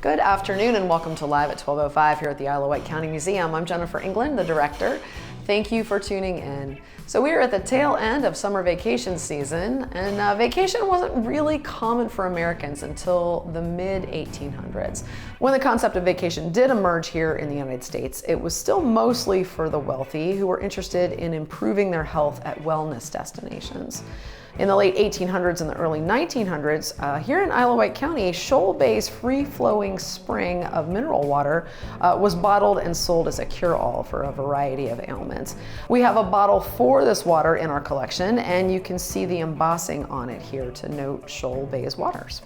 Good afternoon and welcome to Live at 12:05 here at the Isle of Wight County Museum. I'm Jennifer England, the director. Thank you for tuning in. So we are at the tail end of summer vacation season, and vacation wasn't really common for Americans until the mid-1800s. When the concept of vacation did emerge here in the United States, it was still mostly for the wealthy who were interested in improving their health at wellness destinations. In the late 1800s and the early 1900s, here in Isle of Wight County, Shoal Bay's free-flowing spring of mineral water was bottled and sold as a cure-all for a variety of ailments. We have a bottle for this water in our collection, and you can see the embossing on it here to note Shoal Bay's waters.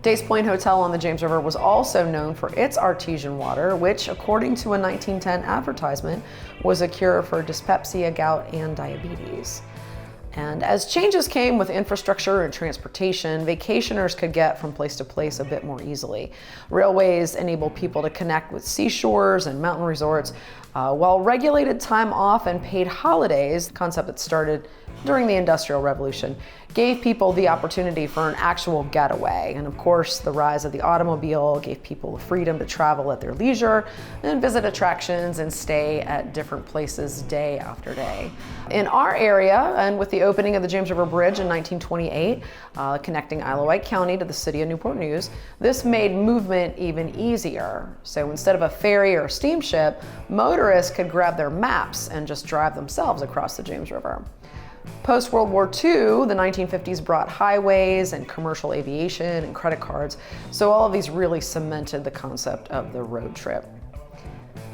Days Point Hotel on the James River was also known for its artesian water, which, according to a 1910 advertisement, was a cure for dyspepsia, gout, and diabetes. And as changes came with infrastructure and transportation, vacationers could get from place to place a bit more easily. Railways enabled people to connect with seashores and mountain resorts, while regulated time off and paid holidays, a concept that started during the Industrial Revolution, gave people the opportunity for an actual getaway. And of course, the rise of the automobile gave people the freedom to travel at their leisure and visit attractions and stay at different places day after day. In our area, and with the opening of the James River Bridge in 1928, connecting Isle of Wight County to the city of Newport News, this made movement even easier. So instead of a ferry or a steamship, motorists could grab their maps and just drive themselves across the James River. Post-World War II, the 1950s brought highways and commercial aviation and credit cards, so all of these really cemented the concept of the road trip.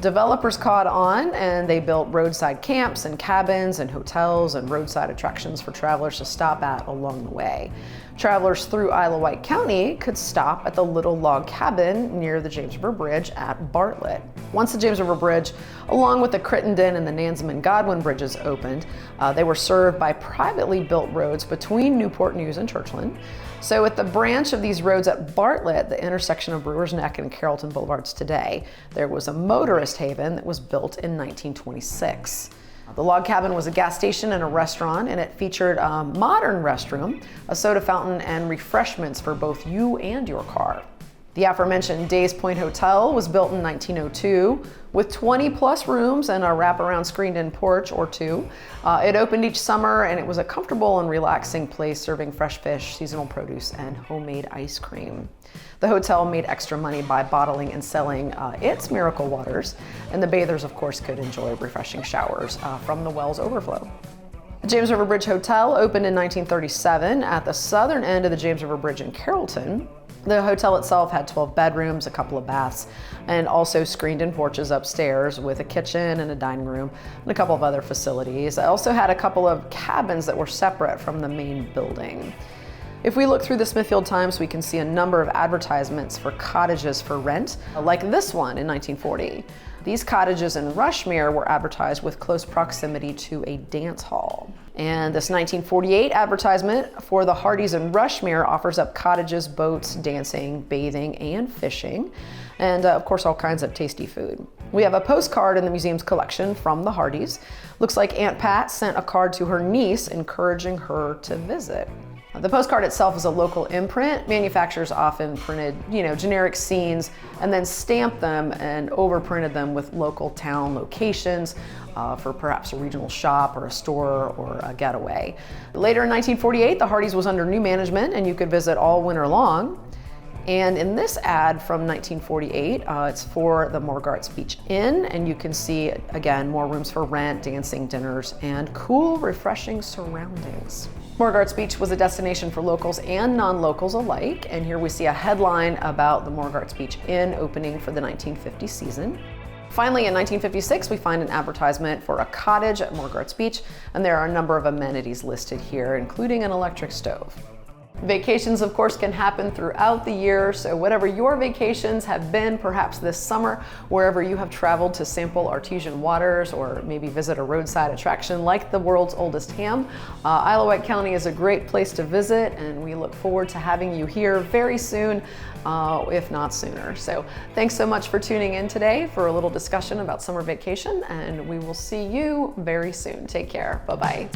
Developers caught on and they built roadside camps and cabins and hotels and roadside attractions for travelers to stop at along the way. Travelers through Isle of Wight County could stop at the little log cabin near the James River Bridge at Bartlett. Once the James River Bridge, along with the Crittenden and the Nansemond-Godwin bridges opened, they were served by privately built roads between Newport News and Churchland. So at the branch of these roads at Bartlett, the intersection of Brewer's Neck and Carrollton Boulevards today, there was a motorist haven that was built in 1926. The log cabin was a gas station and a restaurant, and it featured a modern restroom, a soda fountain, and refreshments for both you and your car. The aforementioned Days Point Hotel was built in 1902 with 20 plus rooms and a wraparound screened-in porch or two. It opened each summer, and it was a comfortable and relaxing place serving fresh fish, seasonal produce, and homemade ice cream. The hotel made extra money by bottling and selling its miracle waters, and the bathers, of course, could enjoy refreshing showers from the well's overflow. The James River Bridge Hotel opened in 1937 at the southern end of the James River Bridge in Carrollton. The hotel itself had 12 bedrooms, a couple of baths, and also screened-in porches upstairs with a kitchen and a dining room and a couple of other facilities. It also had a couple of cabins that were separate from the main building. If we look through the Smithfield Times, we can see a number of advertisements for cottages for rent, like this one in 1940. These cottages in Rushmere were advertised with close proximity to a dance hall. And this 1948 advertisement for the Hardys in Rushmere offers up cottages, boats, dancing, bathing, and fishing, and of course all kinds of tasty food. We have a postcard in the museum's collection from the Hardys. Looks like Aunt Pat sent a card to her niece encouraging her to visit. The postcard itself is a local imprint. Manufacturers often printed, generic scenes and then stamped them and overprinted them with local town locations for perhaps a regional shop or a store or a getaway. Later in 1948, the Hardys was under new management and you could visit all winter long. And in this ad from 1948, it's for the Morgarts Beach Inn, and you can see, again, more rooms for rent, dancing, dinners, and cool, refreshing surroundings. Morgarts Beach was a destination for locals and non-locals alike, and here we see a headline about the Morgarts Beach Inn opening for the 1950 season. Finally, in 1956, we find an advertisement for a cottage at Morgarts Beach, and there are a number of amenities listed here, including an electric stove. Vacations, of course, can happen throughout the year, so whatever your vacations have been, perhaps this summer, wherever you have traveled to sample artesian waters or maybe visit a roadside attraction like the world's oldest ham, Isle of Wight County is a great place to visit, and we look forward to having you here very soon, if not sooner. So thanks so much for tuning in today for a little discussion about summer vacation, and we will see you very soon. Take care. Bye-bye.